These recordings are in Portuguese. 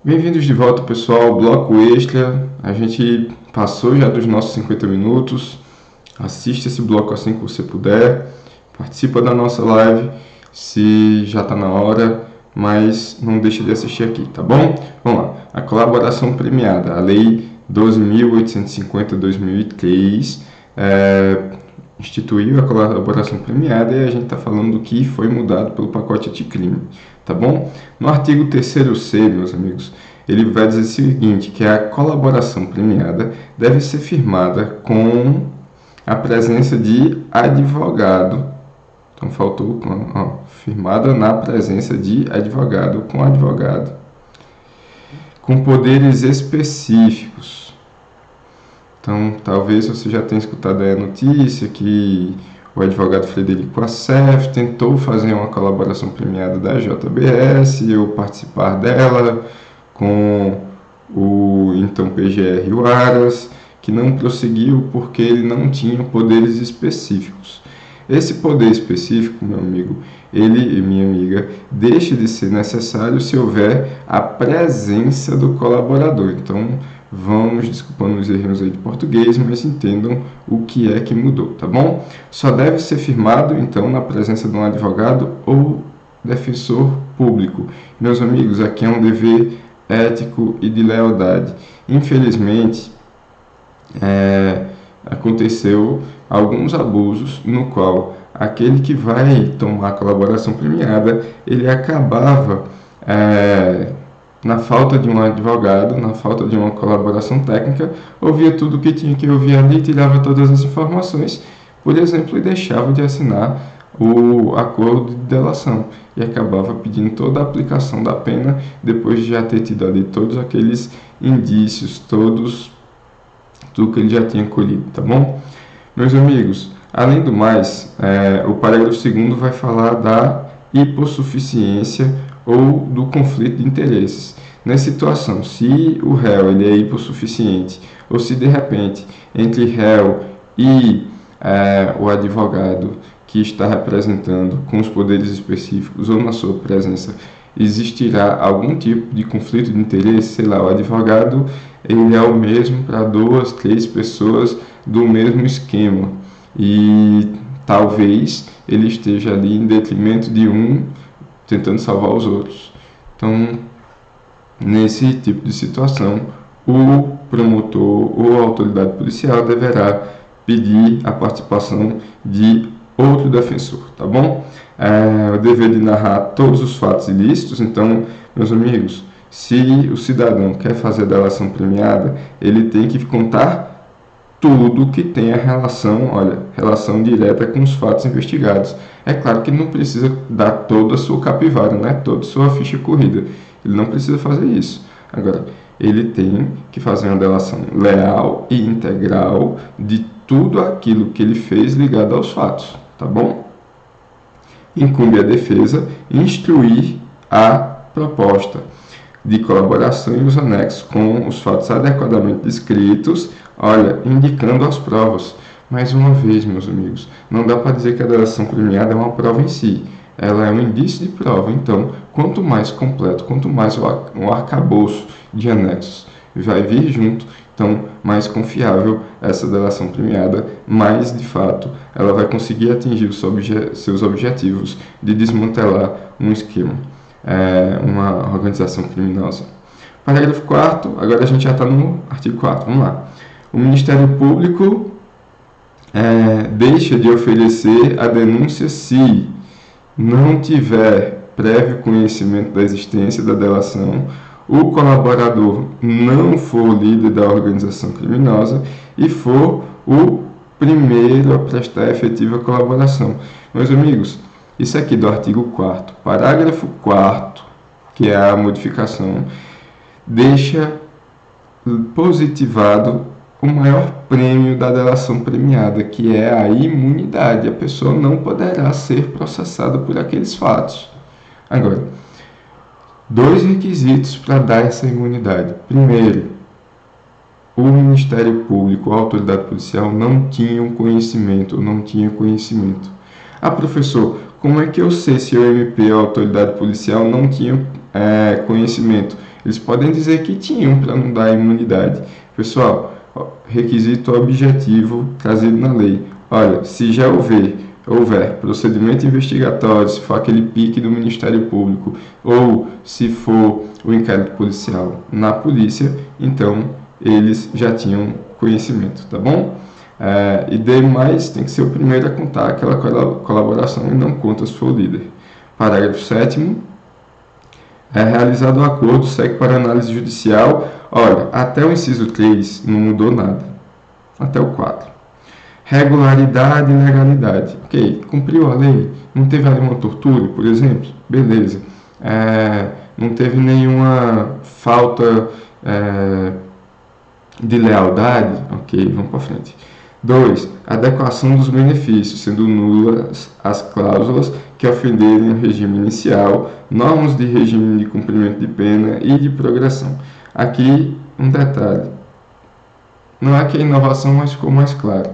Bem-vindos de volta, pessoal. Bloco extra. A gente passou já dos nossos 50 minutos. Assista esse bloco assim que você puder. Participa da nossa live se já está na hora, mas não deixe de assistir aqui, tá bom? Vamos lá. A colaboração premiada. A Lei 12.850/2003 instituiu a colaboração premiada e a gente está falando do que foi mudado pelo pacote anticrime, tá bom? No artigo 3º-C, meus amigos, ele vai dizer o seguinte, que a colaboração premiada deve ser firmada com a presença de advogado. Então, faltou firmada na presença de advogado, com poderes específicos. Então, talvez você já tenha escutado aí a notícia que o advogado Frederico Assef tentou fazer uma colaboração premiada da JBS, eu participar dela com o então PGR Aras, que não prosseguiu porque ele não tinha poderes específicos. Esse poder específico, meu amigo, ele e minha amiga, deixa de ser necessário se houver a presença do colaborador. Então, vamos desculpando os erros aí de português, mas entendam o que é que mudou, tá bom? Só deve ser firmado, então, na presença de um advogado ou defensor público. Meus amigos, aqui é um dever ético e de lealdade. Infelizmente, aconteceu alguns abusos no qual aquele que vai tomar a colaboração premiada, ele acabava na falta de um advogado, na falta de uma colaboração técnica, ouvia tudo o que tinha que ouvir ali, tirava todas as informações, por exemplo, e deixava de assinar o acordo de delação e acabava pedindo toda a aplicação da pena depois de já ter tido ali todos aqueles indícios, tudo que ele já tinha colhido, tá bom? Meus amigos, além do mais, o parágrafo 2º vai falar da hipossuficiência ou do conflito de interesses. Nessa situação, se o réu ele é hipossuficiente, ou se de repente entre réu e o advogado que está representando com os poderes específicos ou na sua presença existirá algum tipo de conflito de interesse, sei lá, o advogado ele é o mesmo para 2, 3 pessoas do mesmo esquema e talvez ele esteja ali em detrimento de um, tentando salvar os outros. Então, nesse tipo de situação, o promotor ou a autoridade policial deverá pedir a participação de outro defensor, tá bom? O dever de narrar todos os fatos ilícitos. Então, meus amigos, se o cidadão quer fazer a delação premiada, ele tem que contar tudo que tem a relação direta com os fatos investigados. É claro que ele não precisa dar toda a sua capivara, né? Toda a sua ficha corrida. Ele não precisa fazer isso. Agora, ele tem que fazer uma delação leal e integral de tudo aquilo que ele fez ligado aos fatos, tá bom? Incumbe à defesa instruir a proposta de colaboração e os anexos com os fatos adequadamente descritos, indicando as provas. Mais uma vez, meus amigos, não dá para dizer que a delação premiada é uma prova em si. Ela é um indício de prova. Então, quanto mais completo, quanto mais o arcabouço de anexos vai vir junto, então mais confiável essa delação premiada, mais de fato ela vai conseguir atingir os seus objetivos de desmantelar um esquema, uma organização criminosa. Parágrafo 4º, agora a gente já está no artigo 4º, vamos lá. O Ministério Público deixa de oferecer a denúncia se não tiver prévio conhecimento da existência da delação, o colaborador não for líder da organização criminosa e for o primeiro a prestar efetiva colaboração. Meus amigos, isso aqui do artigo 4º, parágrafo 4º, que é a modificação, deixa positivado o maior prêmio da delação premiada, que é a imunidade. A pessoa não poderá ser processada por aqueles fatos. Agora, 2 requisitos para dar essa imunidade. Primeiro, o Ministério Público, a autoridade policial, não tinha conhecimento. Professor, como é que eu sei se o MP, a autoridade policial, não tinha conhecimento? Eles podem dizer que tinham para não dar imunidade. Pessoal, requisito objetivo trazido na lei. Olha, se já houver procedimento investigatório, se for aquele pique do Ministério Público, ou se for o inquérito policial na polícia, então eles já tinham conhecimento, tá bom? E demais tem que ser o primeiro a contar aquela colaboração e não conta se for o líder. Parágrafo 7º. É realizado o acordo, segue para análise judicial. Olha, até o inciso 3 não mudou nada. Até o 4. Regularidade e legalidade. Ok, cumpriu a lei. Não teve ali uma tortura, por exemplo? Beleza. Não teve nenhuma falta de lealdade? Ok, vamos para frente. 2. Adequação dos benefícios, sendo nulas as cláusulas que ofenderem o regime inicial, normas de regime de cumprimento de pena e de progressão. Aqui, um detalhe. Não é que a inovação, mas ficou mais claro.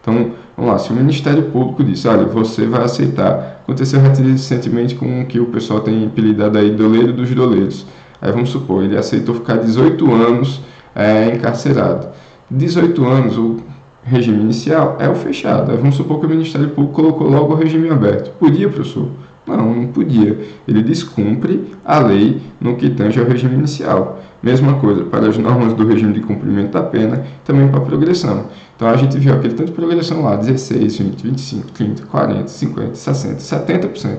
Então, vamos lá. Se o Ministério Público disse, olha, você vai aceitar. Aconteceu recentemente com o que o pessoal tem apelidado aí doleiro dos doleiros. Aí vamos supor, ele aceitou ficar 18 anos encarcerado. 18 anos, o regime inicial é o fechado. Aí vamos supor que o Ministério Público colocou logo o regime aberto. Podia, professor? Não podia. Ele descumpre a lei no que tange ao regime inicial. Mesma coisa para as normas do regime de cumprimento da pena, também para a progressão. Então a gente viu aquele tanto de progressão lá, 16, 20, 25, 30, 40, 50, 60, 70%.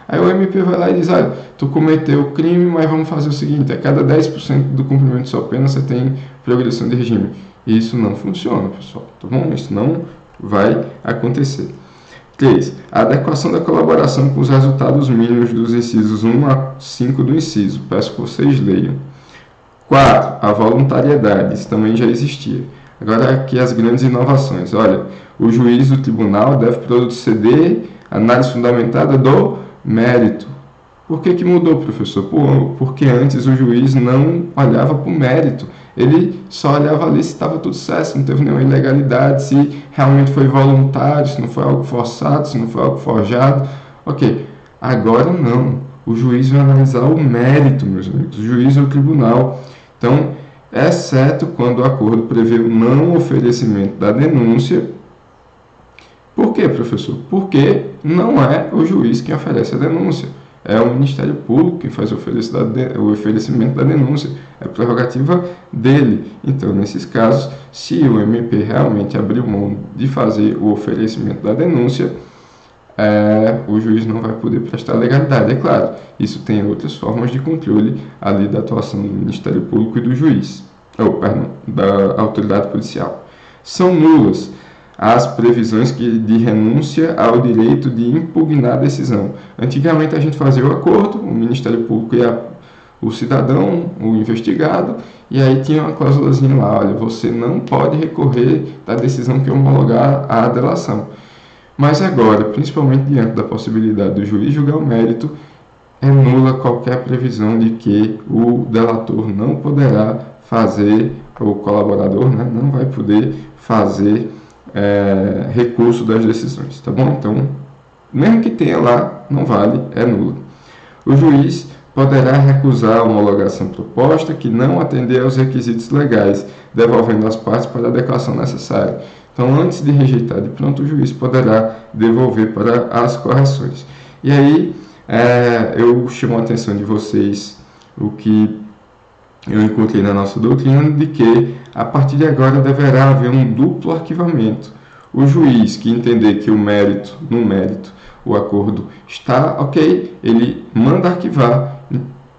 Aí o MP vai lá e diz, olha, tu cometeu o crime, mas vamos fazer o seguinte, a cada 10% do cumprimento de sua pena você tem progressão de regime. Isso não funciona, pessoal, tá bom? Isso não vai acontecer. 3. A adequação da colaboração com os resultados mínimos dos incisos 1 a 5 do inciso. Peço que vocês leiam. 4. A voluntariedade. Isso também já existia. Agora aqui as grandes inovações. Olha, o juiz do tribunal deve proceder à análise fundamentada do mérito. Por que mudou, professor? Porque antes o juiz não olhava para o mérito. Ele só olhava ali se estava tudo certo, se não teve nenhuma ilegalidade, se realmente foi voluntário, se não foi algo forçado, se não foi algo forjado. Ok, agora não. O juiz vai analisar o mérito, meus amigos. O juiz é o tribunal. Então, exceto quando o acordo prevê o não oferecimento da denúncia. Por quê, professor? Porque não é o juiz quem oferece a denúncia. É o Ministério Público quem faz o oferecimento da denúncia. É prerrogativa dele. Então, nesses casos, se o MP realmente abriu mão de fazer o oferecimento da denúncia, o juiz não vai poder prestar legalidade. É claro, isso tem outras formas de controle ali da atuação do Ministério Público e do juiz. Da autoridade policial. São nulas as previsões de renúncia ao direito de impugnar a decisão. Antigamente a gente fazia o acordo, o Ministério Público e o cidadão, o investigado, e aí tinha uma cláusulazinha lá, olha, você não pode recorrer da decisão que homologar a delação. Mas agora, principalmente diante da possibilidade do juiz julgar o mérito, é nula qualquer previsão de que o delator não poderá fazer, ou o colaborador, né, não vai poder fazer recurso das decisões, tá bom? Então, mesmo que tenha lá, não vale, é nula. O juiz poderá recusar a homologação proposta que não atender aos requisitos legais, devolvendo as partes para a adequação necessária. Então, antes de rejeitar de pronto, o juiz poderá devolver para as correções. E aí, eu chamo a atenção de vocês o que eu encontrei na nossa doutrina, de que a partir de agora deverá haver um duplo arquivamento. O juiz que entender que no mérito, o acordo está ok, ele manda arquivar,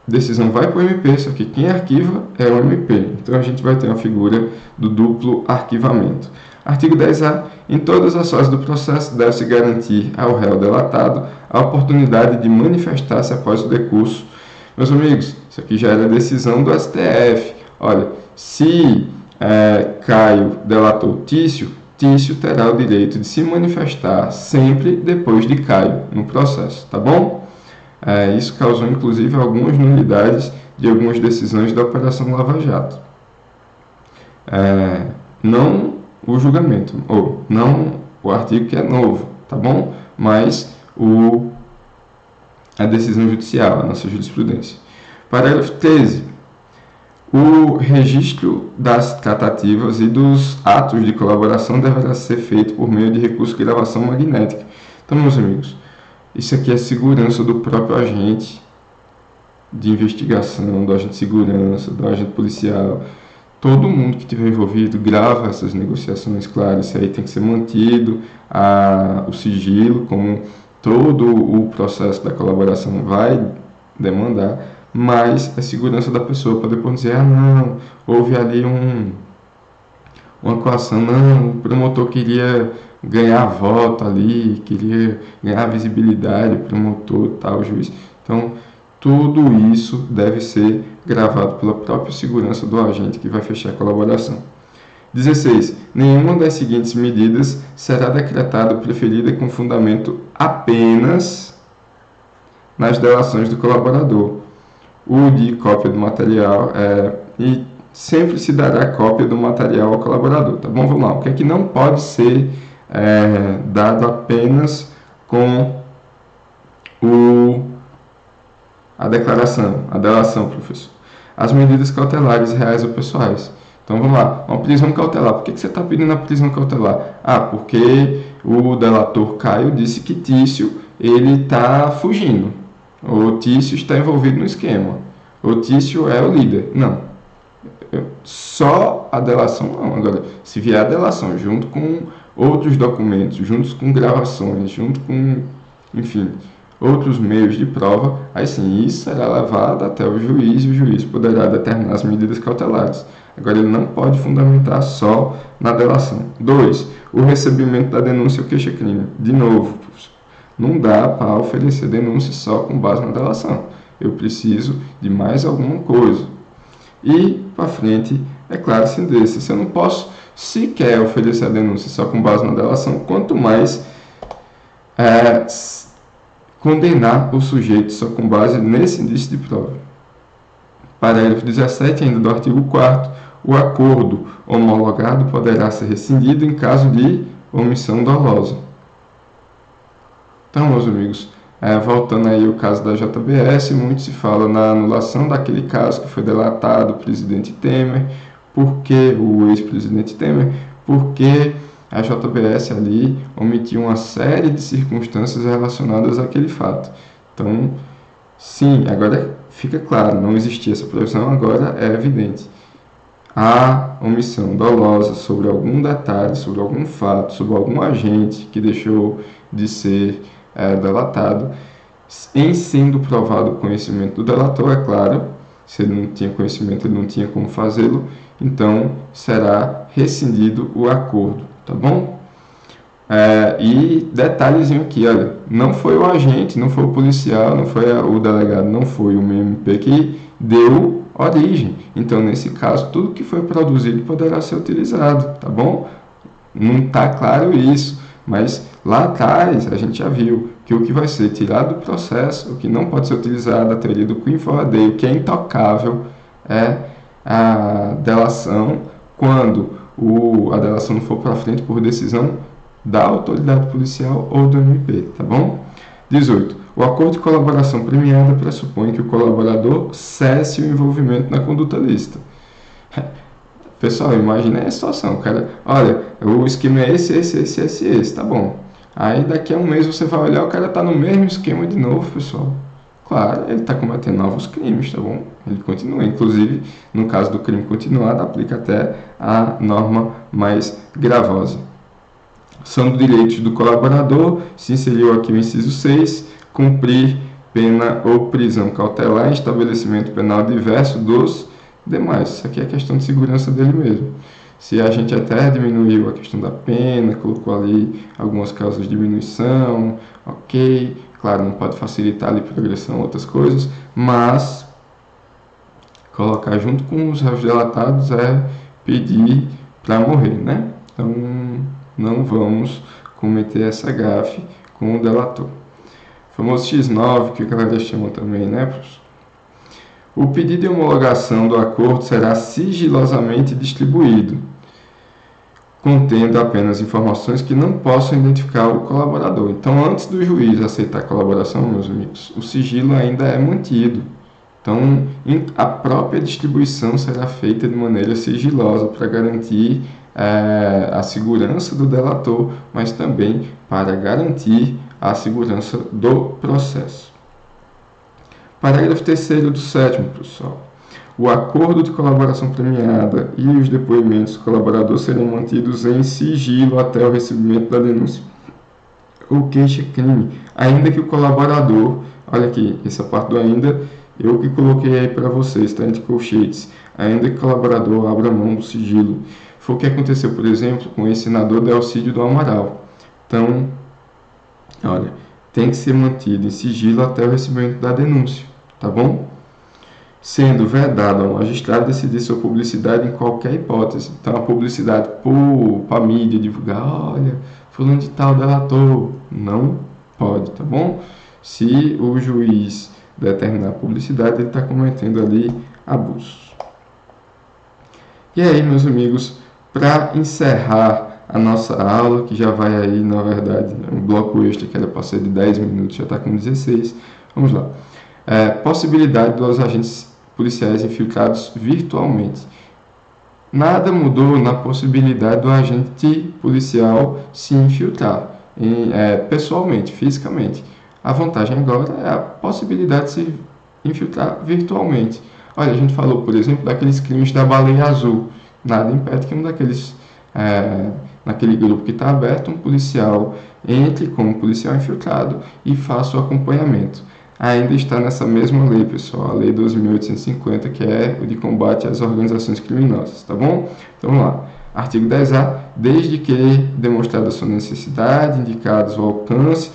decisão vai para o MP, só que quem arquiva é o MP. Então a gente vai ter uma figura do duplo arquivamento. Artigo 10A. Em todas as fases do processo deve-se garantir ao réu delatado a oportunidade de manifestar-se após o decurso. Meus amigos, isso aqui já era decisão do STF. Olha, se Caio delatou Tício, Tício terá o direito de se manifestar sempre depois de Caio no processo, tá bom? Isso causou, inclusive, algumas nulidades de algumas decisões da Operação Lava Jato. Não o julgamento, ou não o artigo que é novo, tá bom? Mas a decisão judicial, a nossa jurisprudência. Parágrafo 13. O registro das tratativas e dos atos de colaboração deverá ser feito por meio de recurso de gravação magnética. Então, meus amigos, isso aqui é segurança do próprio agente de investigação, do agente de segurança, do agente policial. Todo mundo que estiver envolvido grava essas negociações, claro, isso aí tem que ser mantido, o sigilo, como todo o processo da colaboração vai demandar, mas é segurança da pessoa para depois dizer, não, houve ali uma coação, não, o promotor queria ganhar voto ali, queria ganhar visibilidade, o promotor, tal, o juiz. Então, tudo isso deve ser gravado pela própria segurança do agente que vai fechar a colaboração. 16. Nenhuma das seguintes medidas será decretada ou preferida com fundamento apenas nas delações do colaborador. O de cópia do material e sempre se dará cópia do material ao colaborador, tá bom? Vamos lá. O que é que não pode ser dado apenas com a declaração, a delação, professor? As medidas cautelares reais ou pessoais. Então vamos lá, uma prisão cautelar. Por que você está pedindo a prisão cautelar? Porque o delator Caio disse que Tício ele está fugindo. O Tício está envolvido no esquema. O Tício é o líder. Não. Só a delação não. Agora, se vier a delação junto com outros documentos, juntos com gravações, junto com, enfim, outros meios de prova, aí sim, isso será levado até o juiz e o juiz poderá determinar as medidas cautelares. Agora, ele não pode fundamentar só na delação. 2. O recebimento da denúncia ou queixa-crime. De novo, não dá para oferecer denúncia só com base na delação. Eu preciso de mais alguma coisa. E, para frente, é claro, sem desse. Se eu não posso sequer oferecer a denúncia só com base na delação, quanto mais condenar o sujeito só com base nesse indício de prova. Parágrafo 17, ainda do artigo 4º, o acordo homologado poderá ser rescindido em caso de omissão dolosa. Então, meus amigos, voltando aí ao caso da JBS, muito se fala na anulação daquele caso que foi delatado o presidente Temer, porque o ex-presidente Temer, porque a JBS ali omitiu uma série de circunstâncias relacionadas àquele fato. Então, sim, agora fica claro, não existia essa proibição, agora é evidente. A omissão dolosa sobre algum detalhe, sobre algum fato, sobre algum agente que deixou de ser delatado, em sendo provado o conhecimento do delator, é claro, se ele não tinha conhecimento, ele não tinha como fazê-lo, então será rescindido o acordo, tá bom? E detalhezinho aqui, olha, não foi o agente, não foi o policial, não foi o delegado, não foi o MP que deu origem. Então, nesse caso, tudo que foi produzido poderá ser utilizado, tá bom? Não está claro isso, mas lá atrás a gente já viu que o que vai ser tirado do processo, o que não pode ser utilizado, a teoria do quid pro quo, o que é intocável é a delação quando a delação não for para frente por decisão da autoridade policial ou do MP, tá bom? 18. O acordo de colaboração premiada pressupõe que o colaborador cesse o envolvimento na conduta lícita. Pessoal, imagina a situação, cara. Olha, o esquema é esse, tá bom. Aí daqui a um mês você vai olhar, o cara tá no mesmo esquema de novo, pessoal. Claro, ele está cometendo novos crimes, tá bom? Ele continua. Inclusive, no caso do crime continuado, aplica até a norma mais gravosa. São direitos do colaborador, se inseriu aqui o inciso 6, cumprir pena ou prisão cautelar em estabelecimento penal diverso dos demais. Isso aqui é questão de segurança dele mesmo. Se a gente até diminuiu a questão da pena, colocou ali algumas causas de diminuição, ok, claro, não pode facilitar ali progressão, outras coisas, mas colocar junto com os réus delatados é pedir para morrer, né? Então, não vamos cometer essa gafe com o delator. O famoso X9, que a galera chama também, né, professor? O pedido de homologação do acordo será sigilosamente distribuído, contendo apenas informações que não possam identificar o colaborador. Então, antes do juiz aceitar a colaboração, meus amigos, o sigilo ainda é mantido. Então, a própria distribuição será feita de maneira sigilosa para garantir a segurança do delator, mas também para garantir a segurança do processo. Parágrafo 3º do 7º, pessoal. O acordo de colaboração premiada e os depoimentos do colaborador serão mantidos em sigilo até o recebimento da denúncia ou queixa-crime, ainda que o colaborador, olha aqui, essa parte do ainda, eu que coloquei aí para vocês, tá, entre colchetes, ainda que o colaborador abra mão do sigilo. Foi o que aconteceu, por exemplo, com o ex-senador Delcídio do Amaral. Então, olha, tem que ser mantido em sigilo até o recebimento da denúncia, tá bom? Sendo vedado ao magistrado decidir sua publicidade em qualquer hipótese. Então, a publicidade para a mídia divulgar, olha, fulano de tal delator, não pode, tá bom? Se o juiz determinar a publicidade, ele está cometendo ali abuso. E aí, meus amigos, para encerrar a nossa aula, que já vai aí, na verdade, um bloco extra que era para ser de 10 minutos, já está com 16, vamos lá. Possibilidade dos agentes policiais infiltrados virtualmente. Nada mudou na possibilidade do agente policial se infiltrar pessoalmente, fisicamente. A vantagem agora é a possibilidade de se infiltrar virtualmente. Olha, a gente falou, por exemplo, daqueles crimes da baleia azul. Nada impede que um daqueles, naquele grupo que está aberto, um policial entre como policial infiltrado e faça o acompanhamento. Ainda está nessa mesma lei, pessoal, a Lei 12.850, que é o de combate às organizações criminosas, tá bom? Então, vamos lá. Artigo 10A, desde que demonstrada a sua necessidade, indicados o alcance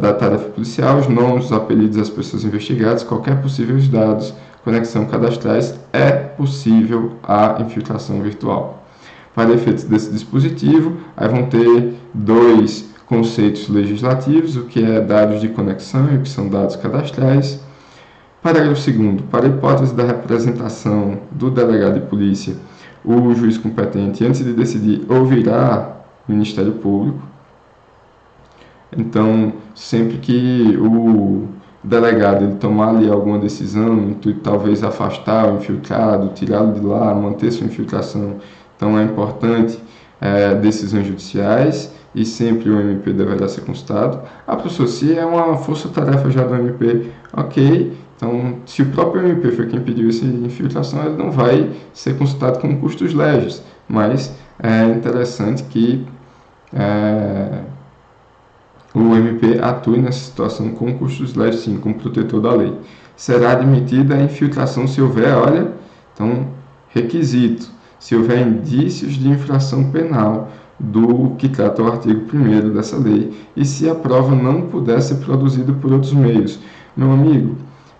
da tarefa policial, os nomes, os apelidos das pessoas investigadas, qualquer possível dados, conexão cadastrais, é possível a infiltração virtual. Para efeitos desse dispositivo, aí vão ter dois conceitos legislativos, o que é dados de conexão e o que são dados cadastrais. Parágrafo 2º. Para a hipótese da representação do delegado de polícia, o juiz competente, antes de decidir, ouvirá o Ministério Público. Então, sempre que o delegado ele tomar ali alguma decisão, talvez afastar o infiltrado, tirá-lo de lá, manter sua infiltração, então é importante decisões judiciais, e sempre o MP deverá ser consultado. Professor, se é uma força-tarefa já do MP, ok. Então, se o próprio MP foi quem pediu essa infiltração, ele não vai ser consultado com custos legis. Mas é interessante que o MP atue nessa situação com custos legis, sim, como protetor da lei. Será admitida a infiltração se houver, olha, então, requisito, se houver indícios de infração penal do que trata o artigo 1º dessa lei, e se a prova não puder ser produzida por outros meios.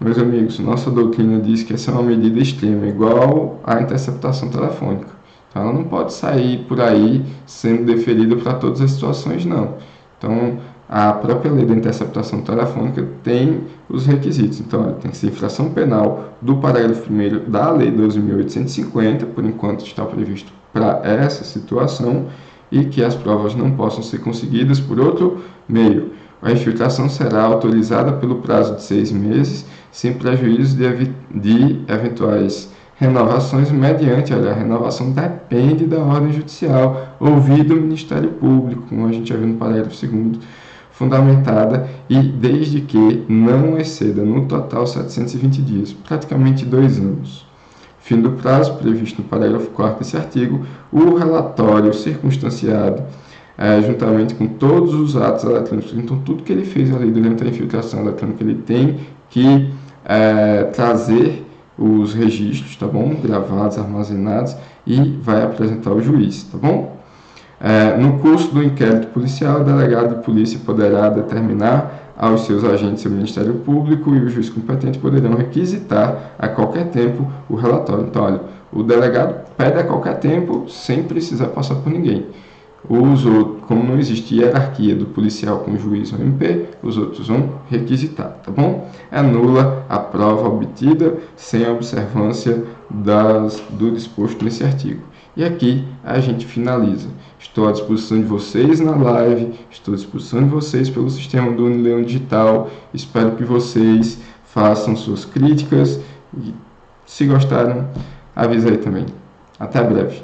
Meus amigos, nossa doutrina diz que essa é uma medida extrema, igual à interceptação telefônica. Então, ela não pode sair por aí sendo deferida para todas as situações, não. Então, a própria lei da interceptação telefônica tem os requisitos. Então, tem que ser infração penal do parágrafo 1º da lei 12.850, por enquanto está previsto para essa situação, e que as provas não possam ser conseguidas por outro meio. A infiltração será autorizada pelo prazo de 6 meses, sem prejuízo de eventuais renovações mediante, a renovação depende da ordem judicial, ouvido o Ministério Público, como a gente já viu no parágrafo 2º, fundamentada e desde que não exceda no total 720 dias, praticamente 2 anos. Fim do prazo, previsto no parágrafo 4º desse artigo, o relatório circunstanciado, juntamente com todos os atos eletrônicos, então tudo que ele fez ali durante a infiltração eletrônica, ele tem que trazer os registros, tá bom? Gravados, armazenados, e vai apresentar ao juiz, tá bom? No curso do inquérito policial, o delegado de polícia poderá determinar aos seus agentes do Ministério Público e o juiz competente poderão requisitar a qualquer tempo o relatório. Então, olha, o delegado pede a qualquer tempo sem precisar passar por ninguém. Os outros, como não existe hierarquia do policial com o juiz ou MP, os outros vão requisitar, tá bom? É nula a prova obtida sem a observância do disposto nesse artigo. E aqui a gente finaliza. Estou à disposição de vocês na live, estou à disposição de vocês pelo sistema do Unileão Digital. Espero que vocês façam suas críticas e, se gostaram, avisa aí também. Até breve.